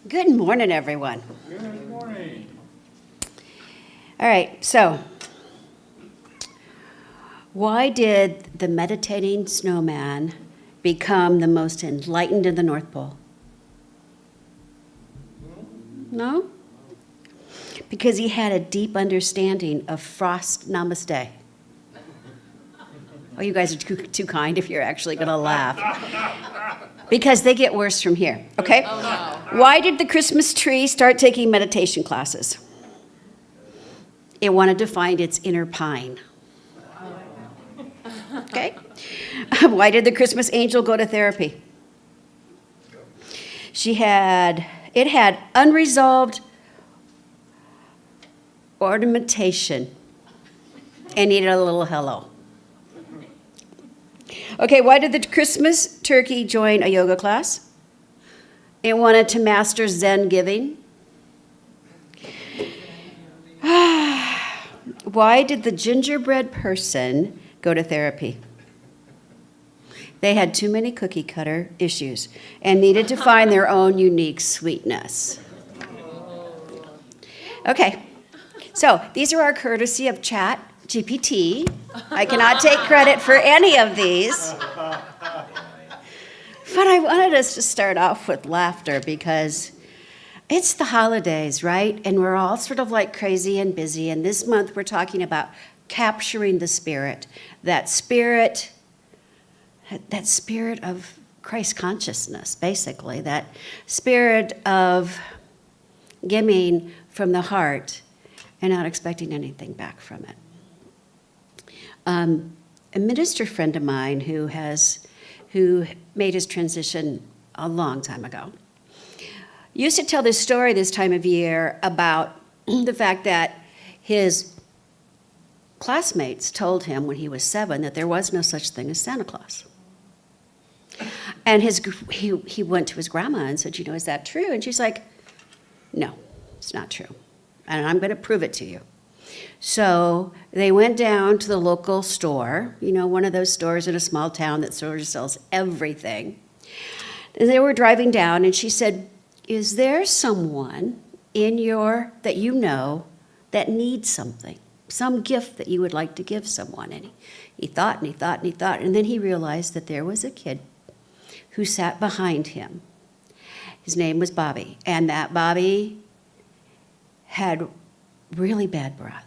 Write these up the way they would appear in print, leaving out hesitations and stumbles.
Good morning, everyone. Good morning. All right, so why did the meditating snowman become the most enlightened in the North Pole? No? Because he had a deep understanding of frost namaste. Oh, you guys are too kind if you're actually going to laugh. Because they get worse from here, okay? Oh, no. Why did the Christmas tree start taking meditation classes? It wanted to find its inner pine. Okay? Why did the Christmas angel go to therapy? It had unresolved ornamentation and needed a little hello. Okay, why did the Christmas turkey join a yoga class? It wanted to master Zen giving. Why did the gingerbread person go to therapy? They had too many cookie cutter issues and needed to find their own unique sweetness. Okay, so these are our courtesy of Chat GPT. I cannot take credit for any of these. But I wanted us to start off with laughter because it's the holidays, right? And we're all sort of like crazy and busy. And this month we're talking about capturing the spirit, that spirit of Christ consciousness, basically, that spirit of giving from the heart and not expecting anything back from it. A minister friend of mine who made his transition a long time ago used to tell this story this time of year about the fact that his classmates told him when he was 7 that there was no such thing as Santa Claus. And he went to his grandma and said, is that true? And she's like, no, it's not true. And I'm going to prove it to you. So they went down to the local store, one of those stores in a small town that sort of sells everything. And they were driving down, and she said, is there someone that you know that needs something, some gift that you would like to give someone? And he thought, and he thought, and he thought, and then he realized that there was a kid who sat behind him. His name was Bobby, and that Bobby had really bad breath.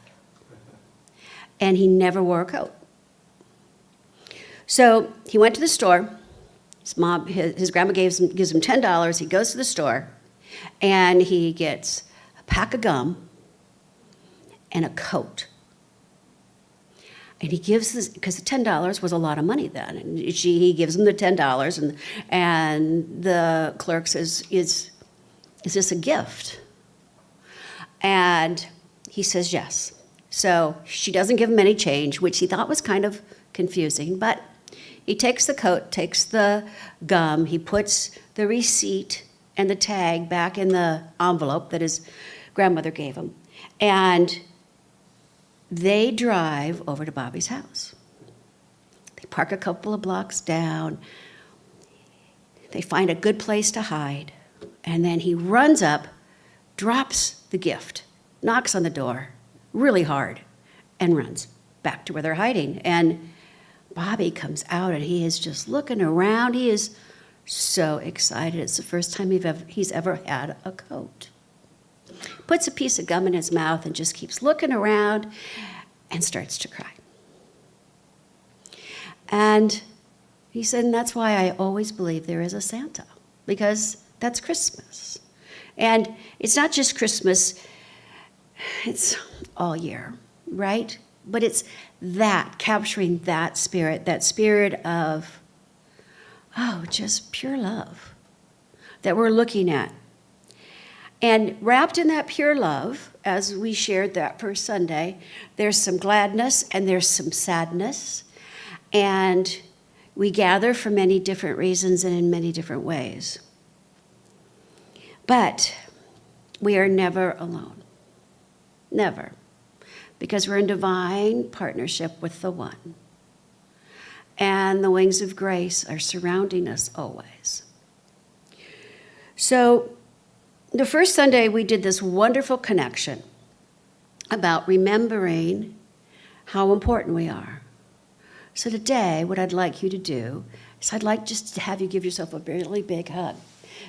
And he never wore a coat. So he went to the store. His grandma gives him $10. He goes to the store, and he gets a pack of gum and a coat. And he gives this, because the $10 was a lot of money then. And he gives him the $10, and the clerk says, is this a gift? And he says yes. So she doesn't give him any change, which he thought was kind of confusing, but he takes the coat, takes the gum, he puts the receipt and the tag back in the envelope that his grandmother gave him, and they drive over to Bobby's house. They park a couple of blocks down, they find a good place to hide, and then he runs up, drops the gift, knocks on the door really hard, and runs back to where they're hiding. And Bobby comes out, and he is just looking around. He is so excited. It's the first time he's ever had a coat. Puts a piece of gum in his mouth and just keeps looking around and starts to cry. And he said, and that's why I always believe there is a Santa, because that's Christmas. And it's not just Christmas, it's all year, right? But it's capturing that spirit of, just pure love that we're looking at. And wrapped in that pure love, as we shared that first Sunday, there's some gladness and there's some sadness. And we gather for many different reasons and in many different ways. But we are never alone. Never. Because we're in divine partnership with the One. And the wings of grace are surrounding us always. So the first Sunday, we did this wonderful connection about remembering how important we are. So today, what I'd like you to do is I'd like just to have you give yourself a really big hug,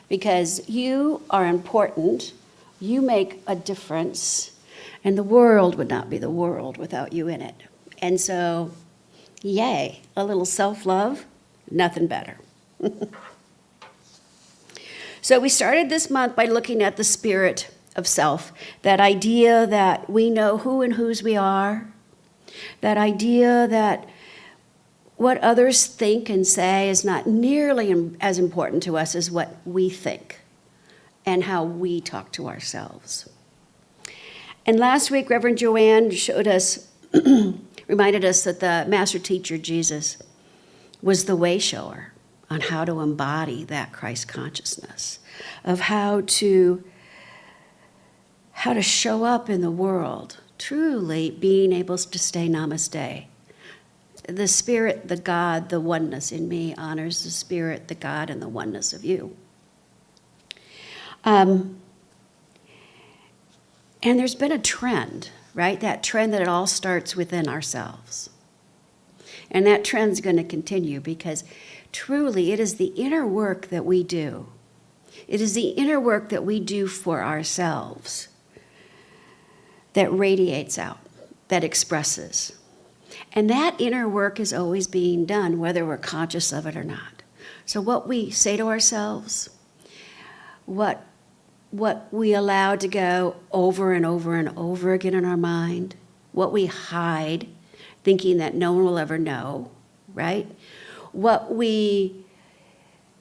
because you are important, you make a difference, and the world would not be the world without you in it. And so, yay, a little self-love, nothing better. So we started this month by looking at the spirit of self, that idea that we know who and whose we are, that idea that what others think and say is not nearly as important to us as what we think and how we talk to ourselves. And last week, Reverend Joanne showed us, reminded us that the master teacher, Jesus, was the way shower on how to embody that Christ consciousness, of how to show up in the world, truly being able to stay namaste. The Spirit, the God, the oneness in me honors the Spirit, the God, and the oneness of you. And there's been a trend, right? That trend that it all starts within ourselves. And that trend's going to continue because truly it is the inner work that we do. It is the inner work that we do for ourselves that radiates out, that expresses. And that inner work is always being done, whether we're conscious of it or not. So what we say to ourselves, what we allow to go over and over and over again in our mind, what we hide, thinking that no one will ever know, right? What we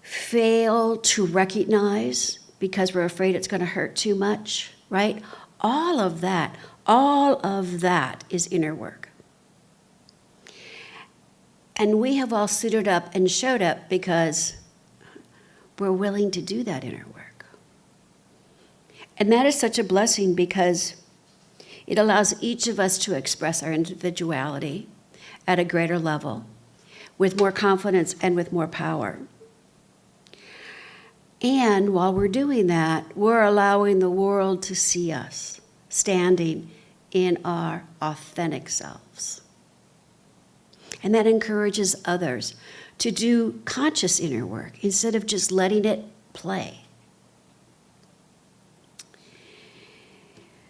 fail to recognize because we're afraid it's going to hurt too much, right? All of that is inner work. And we have all suited up and showed up because we're willing to do that inner work. And that is such a blessing because it allows each of us to express our individuality at a greater level, with more confidence and with more power. And while we're doing that, we're allowing the world to see us standing in our authentic selves. And that encourages others to do conscious inner work instead of just letting it play.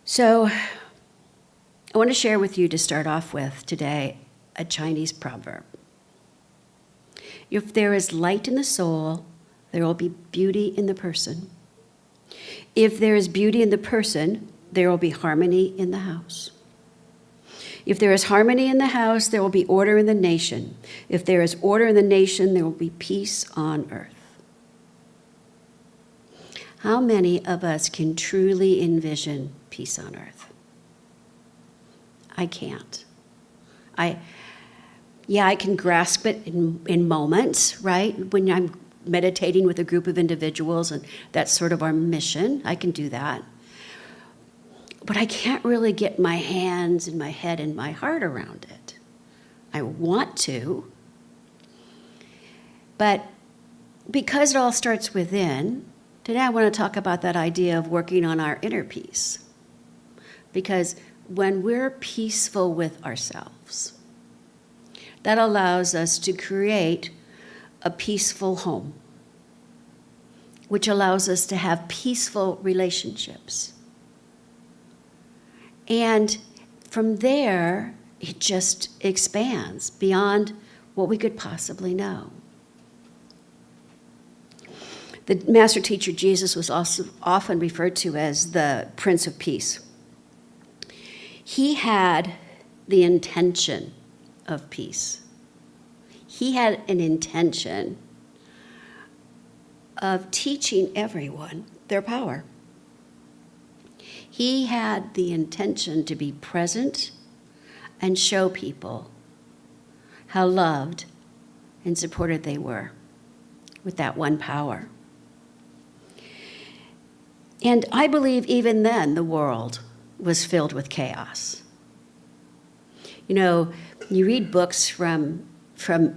So I want to share with you to start off with today a Chinese proverb. If there is light in the soul, there will be beauty in the person. If there is beauty in the person, there will be harmony in the house. If there is harmony in the house, there will be order in the nation. If there is order in the nation, there will be peace on earth. How many of us can truly envision peace on earth? I can't. I can grasp it in moments, right? When I'm meditating with a group of individuals, and that's sort of our mission. I can do that. But I can't really get my hands and my head and my heart around it. I want to. But because it all starts within, today I want to talk about that idea of working on our inner peace. Because when we're peaceful with ourselves, that allows us to create a peaceful home, which allows us to have peaceful relationships. And from there, it just expands beyond what we could possibly know. The master teacher Jesus was also often referred to as the Prince of Peace. He had the intention of peace. He had an intention of teaching everyone their power. He had the intention to be present and show people how loved and supported they were with that one power. And I believe even then the world was filled with chaos. You know, you read books from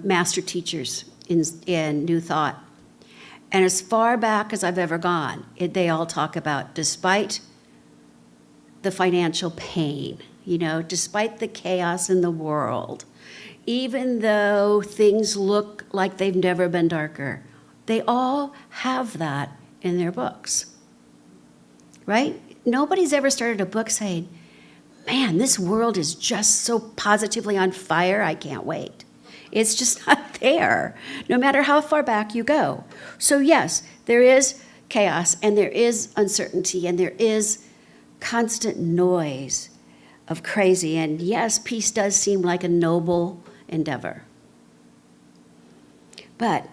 master teachers in New Thought, And as far back as I've ever gone, they all talk about, despite the financial pain, despite the chaos in the world, even though things look like they've never been darker, they all have that in their books, right? Nobody's ever started a book saying, man, this world is just so positively on fire, I can't wait. It's just not there, no matter how far back you go. So yes, there is chaos, and there is uncertainty, and there is constant noise of crazy. And yes, peace does seem like a noble endeavor. But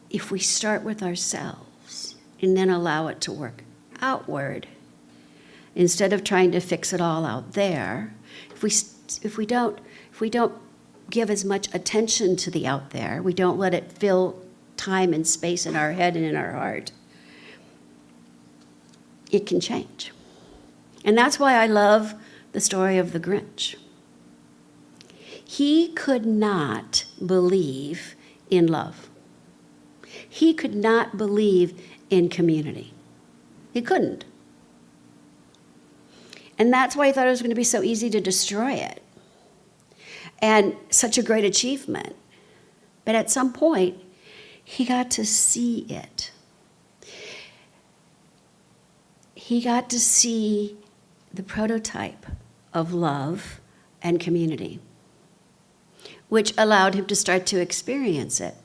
if we start with ourselves and then allow it to work outward, instead of trying to fix it all out there, if we don't give as much attention to the out there, we don't let it fill time and space in our head and in our heart, it can change. And that's why I love the story of the Grinch. He could not believe in love. He could not believe in community. He couldn't. And that's why he thought it was going to be so easy to destroy it. And such a great achievement. But at some point, he got to see it. He got to see the prototype of love and community, which allowed him to start to experience it,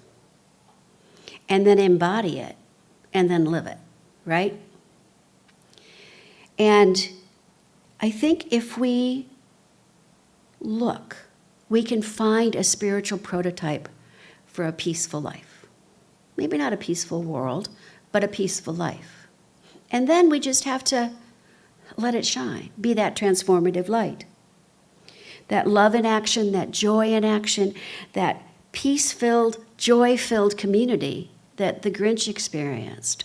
and then embody it, and then live it, right? And I think if we look, we can find a spiritual prototype for a peaceful life. Maybe not a peaceful world, but a peaceful life. And then we just have to let it shine, be that transformative light. That love in action, that joy in action, that peace-filled, joy-filled community that the Grinch experienced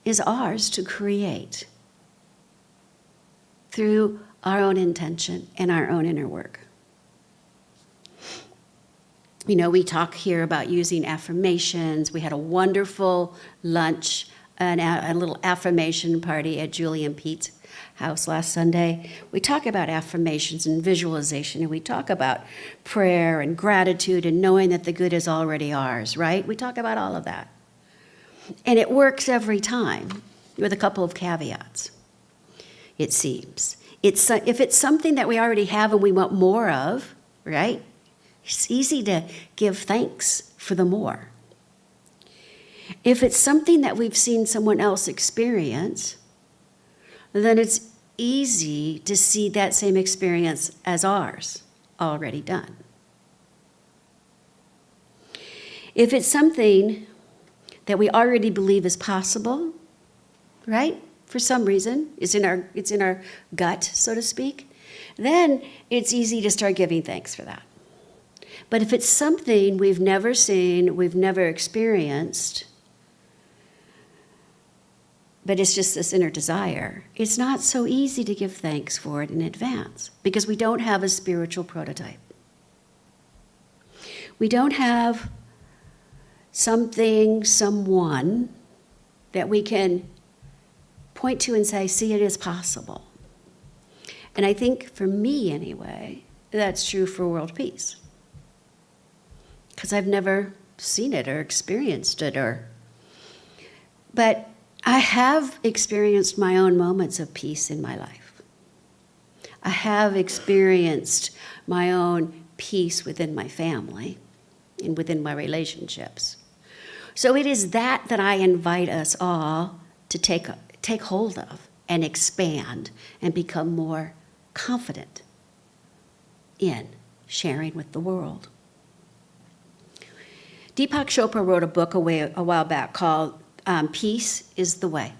is ours to create through our own intention and our own inner work. We talk here about using affirmations. We had a wonderful lunch, a little affirmation party at Julie and Pete's house last Sunday. We talk about affirmations and visualization, and we talk about prayer and gratitude and knowing that the good is already ours, right? We talk about all of that. And it works every time, with a couple of caveats, it seems. If it's something that we already have and we want more of, right? It's easy to give thanks for the more. If it's something that we've seen someone else experience, then it's easy to see that same experience as ours, already done. If it's something that we already believe is possible, right? For some reason, it's in our gut, so to speak, then it's easy to start giving thanks for that. But if it's something we've never seen, we've never experienced, but it's just this inner desire, it's not so easy to give thanks for it in advance because we don't have a spiritual prototype. We don't have something, someone that we can point to and say, see, it is possible. And I think for me anyway, that's true for world peace. Because I've never seen it or experienced it but I have experienced my own moments of peace in my life. I have experienced my own peace within my family and within my relationships. So it is that I invite us all to take hold of and expand and become more confident in sharing with the world. Deepak Chopra wrote a book a while back called Peace is the Way.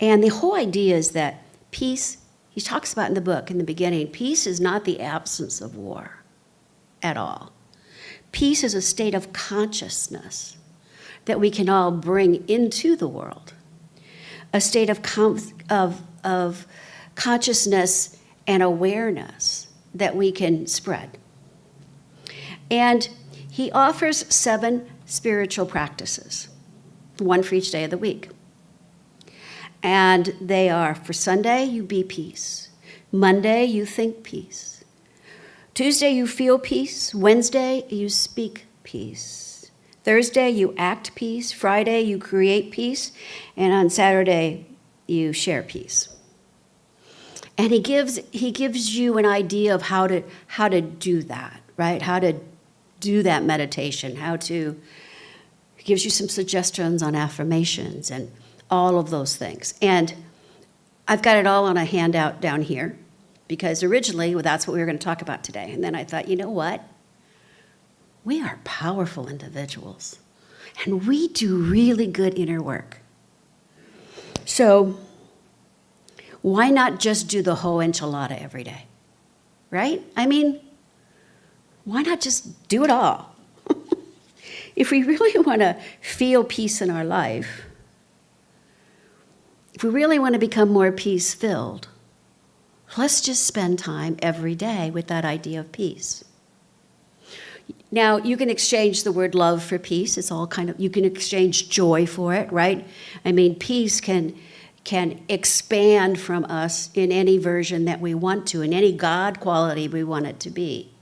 And the whole idea is that peace, he talks about in the book in the beginning, peace is not the absence of war at all. Peace is a state of consciousness that we can all bring into the world. A state of consciousness and awareness that we can spread. And he offers 7 spiritual practices, one for each day of the week. And they are, for Sunday, you be peace. Monday, you think peace. Tuesday, you feel peace. Wednesday, you speak peace. Thursday, you act peace. Friday, you create peace. And on Saturday, you share peace. And he gives you an idea of how to do that, right? How to do that meditation, he gives you some suggestions on affirmations and all of those things. And I've got it all on a handout down here because originally that's what we were going to talk about today. And then I thought, you know what? We are powerful individuals and we do really good inner work. So why not just do the whole enchilada every day, right? I mean, why not just do it all? If we really want to feel peace in our life, if we really want to become more peace-filled, let's just spend time every day with that idea of peace. Now, you can exchange the word love for peace. It's all you can exchange joy for it, right? I mean, peace can expand from us in any version that we want to, in any God quality we want it to be,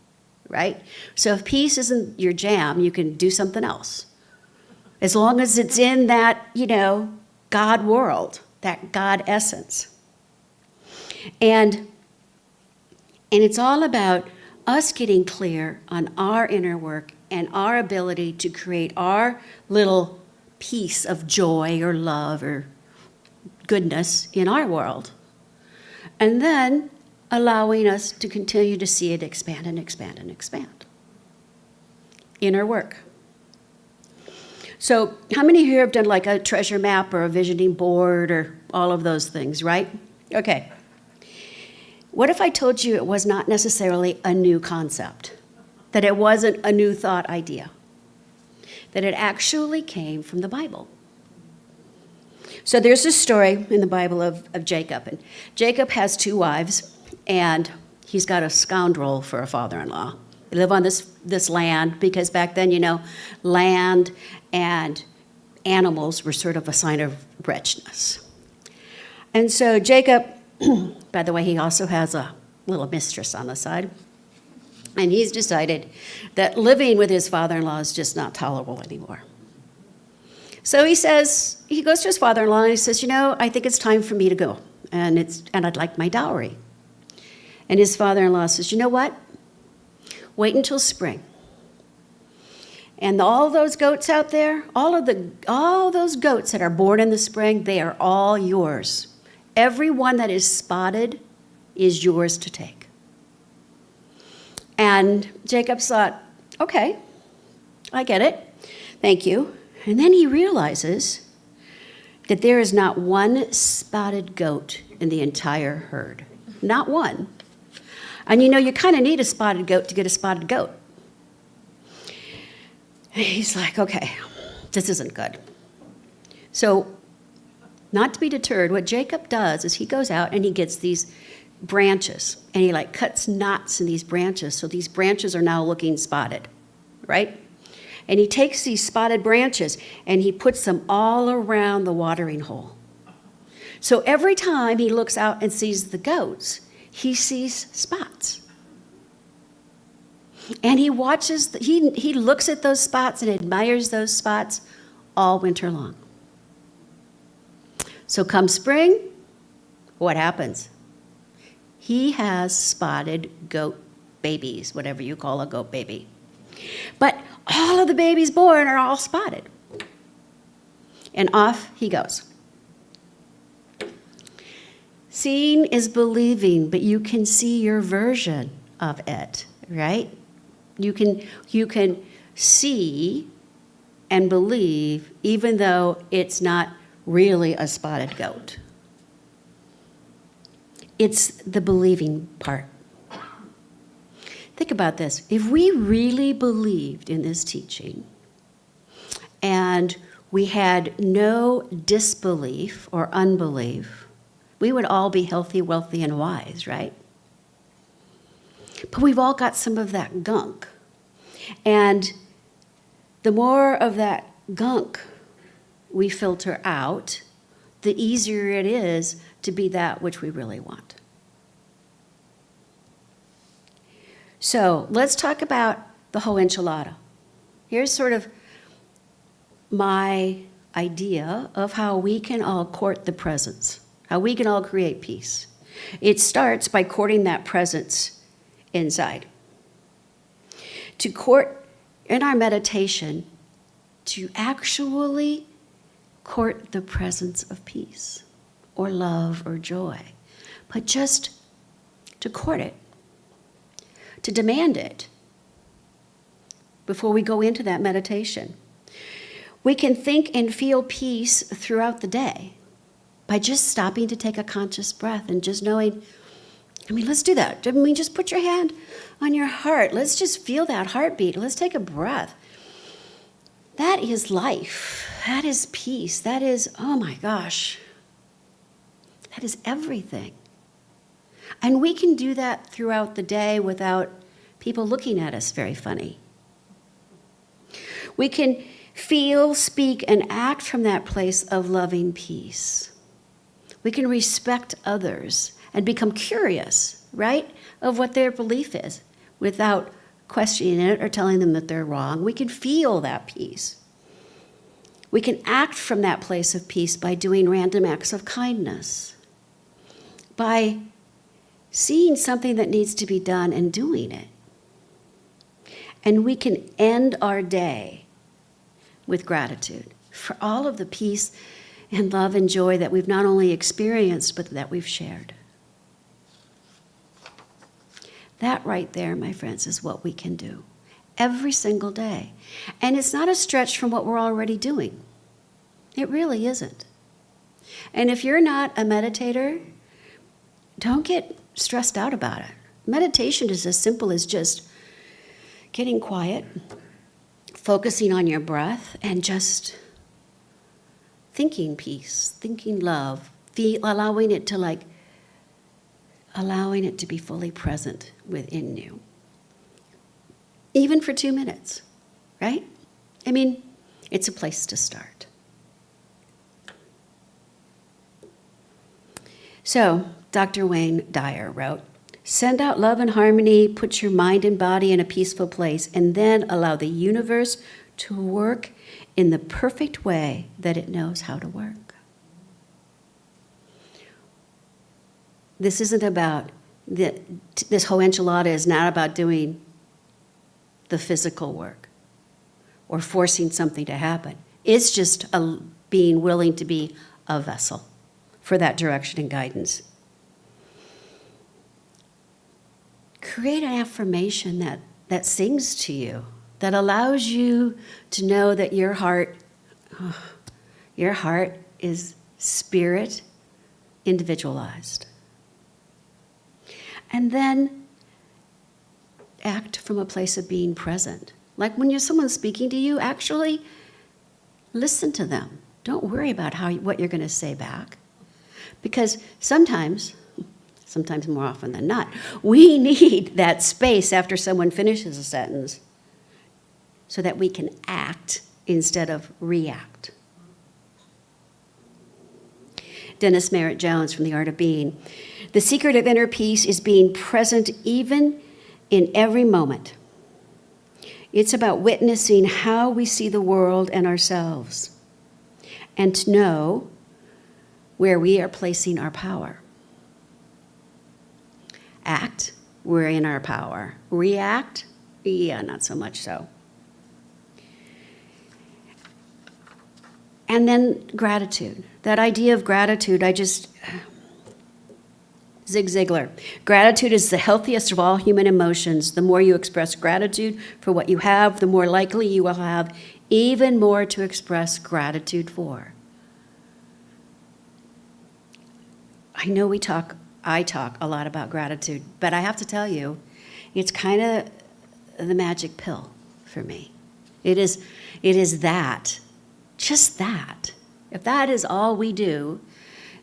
right? So if peace isn't your jam, you can do something else. As long as it's in that, God world, that God essence. And it's all about us getting clear on our inner work and our ability to create our little piece of joy or love or goodness in our world. And then allowing us to continue to see it expand and expand and expand. Inner work. So how many here have done like a treasure map or a visioning board or all of those things, right? Okay. What if I told you it was not necessarily a new concept? That it wasn't a new thought idea? That it actually came from the Bible? So there's this story in the Bible of Jacob. And Jacob has 2 wives, and he's got a scoundrel for a father-in-law. They live on this land because back then, land and animals were sort of a sign of richness. And so Jacob, by the way, he also has a little mistress on the side. And he's decided that living with his father-in-law is just not tolerable anymore. So he goes to his father-in-law and he says, I think it's time for me to go. And I'd like my dowry. And his father-in-law says, you know what? Wait until spring. And all those goats out there, all those goats that are born in the spring, they are all yours. Every one that is spotted is yours to take. And Jacob thought, okay, I get it. Thank you. And then he realizes that there is not one spotted goat in the entire herd. Not one. And you kind of need a spotted goat to get a spotted goat. And he's like, okay, this isn't good. So, not to be deterred, what Jacob does is he goes out and he gets these branches and he cuts knots in these branches. So these branches are now looking spotted, right? And he takes these spotted branches and he puts them all around the watering hole. So every time he looks out and sees the goats, he sees spots. And he watches, he looks at those spots and admires those spots all winter long. So come spring, what happens? He has spotted goat babies, whatever you call a goat baby. But all of the babies born are all spotted. And off he goes. Seeing is believing, but you can see your version of it, right? You can see and believe even though it's not really a spotted goat. It's the believing part. Think about this. If we really believed in this teaching and we had no disbelief or unbelief, we would all be healthy, wealthy, and wise, right? But we've all got some of that gunk. And the more of that gunk we filter out, the easier it is to be that which we really want. So let's talk about the whole enchilada. Here's sort of my idea of how we can all court the presence, how we can all create peace. It starts by courting that presence inside. To court in our meditation, to actually court the presence of peace or love or joy, but just to court it, to demand it before we go into that meditation. We can think and feel peace throughout the day by just stopping to take a conscious breath and just knowing, let's do that. Just put your hand on your heart. Let's just feel that heartbeat. Let's take a breath. That is life. That is peace. That is, oh my gosh, that is everything. And we can do that throughout the day without people looking at us very funny. We can feel, speak, and act from that place of loving peace. We can respect others and become curious, right, of what their belief is without questioning it or telling them that they're wrong. We can feel that peace. We can act from that place of peace by doing random acts of kindness, by seeing something that needs to be done and doing it. And we can end our day with gratitude for all of the peace and love and joy that we've not only experienced, but that we've shared. That right there, my friends, is what we can do every single day. And it's not a stretch from what we're already doing. It really isn't. And if you're not a meditator, don't get stressed out about it. Meditation is as simple as just getting quiet, focusing on your breath, and just thinking peace, thinking love, allowing it to be fully present within you. Even for 2 minutes, right? It's a place to start. So, Dr. Wayne Dyer wrote, "Send out love and harmony, put your mind and body in a peaceful place, and then allow the universe to work in the perfect way that it knows how to work." This isn't about, this whole enchilada is not about doing the physical work or forcing something to happen. It's just being willing to be a vessel for that direction and guidance. Create an affirmation that sings to you, that allows you to know that your heart is spirit individualized. And then act from a place of being present. Like when someone's speaking to you, actually listen to them. Don't worry about what you're going to say back. Because sometimes more often than not, we need that space after someone finishes a sentence so that we can act instead of react. Dennis Merritt Jones from The Art of Being. "The secret of inner peace is being present even in every moment. It's about witnessing how we see the world and ourselves, and to know where we are placing our power. Act, we're in our power. React, not so much so." And then gratitude. That idea of gratitude, Zig Ziglar. "Gratitude is the healthiest of all human emotions. The more you express gratitude for what you have, the more likely you will have even more to express gratitude for." I know I talk a lot about gratitude, but I have to tell you, it's kind of the magic pill for me. It is that, just that. If that is all we do,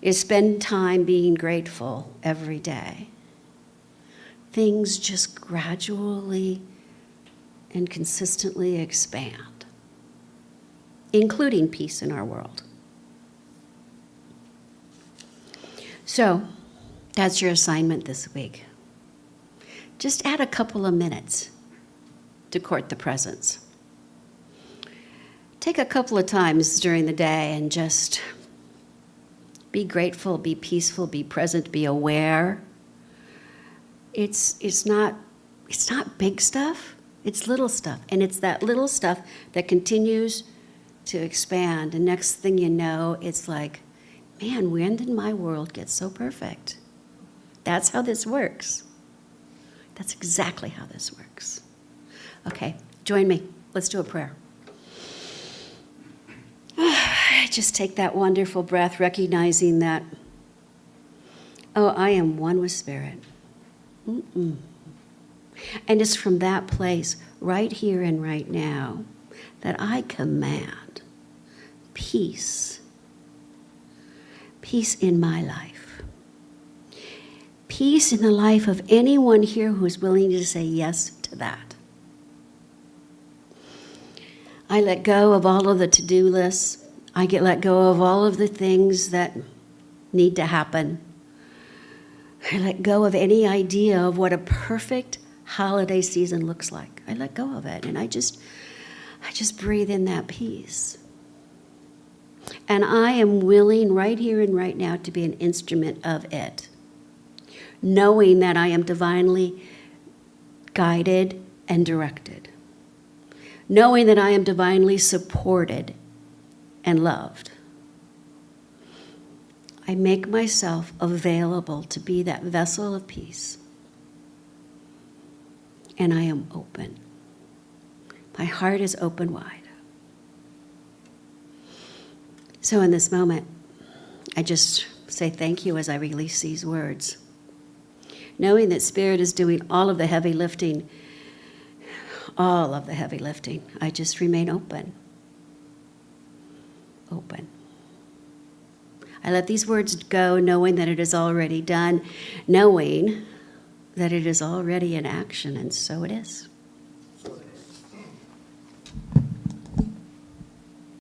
is spend time being grateful every day, things just gradually and consistently expand. including peace in our world. So, that's your assignment this week. Just add a couple of minutes to court the presence. Take a couple of times during the day and just be grateful, be peaceful, be present, be aware. It's not big stuff, it's little stuff. And it's that little stuff that continues to expand. And next thing you know, it's like, man, when did my world get so perfect? That's how this works. That's exactly how this works. Okay, join me. Let's do a prayer. Just take that wonderful breath, recognizing that, I am one with Spirit. And it's from that place, right here and right now, that I command peace. Peace in my life. Peace in the life of anyone here who is willing to say yes to that. I let go of all of the to-do lists. I get let go of all of the things that need to happen. I let go of any idea of what a perfect holiday season looks like. I let go of it, and I just breathe in that peace. And I am willing right here and right now to be an instrument of it, knowing that I am divinely guided and directed, knowing that I am divinely supported and loved. I make myself available to be that vessel of peace. And I am open. My heart is open wide. So in this moment, I just say thank you as I release these words, knowing that Spirit is doing all of the heavy lifting. I just remain open. Open. I let these words go, knowing that it is already done, knowing that it is already in action, and so it is.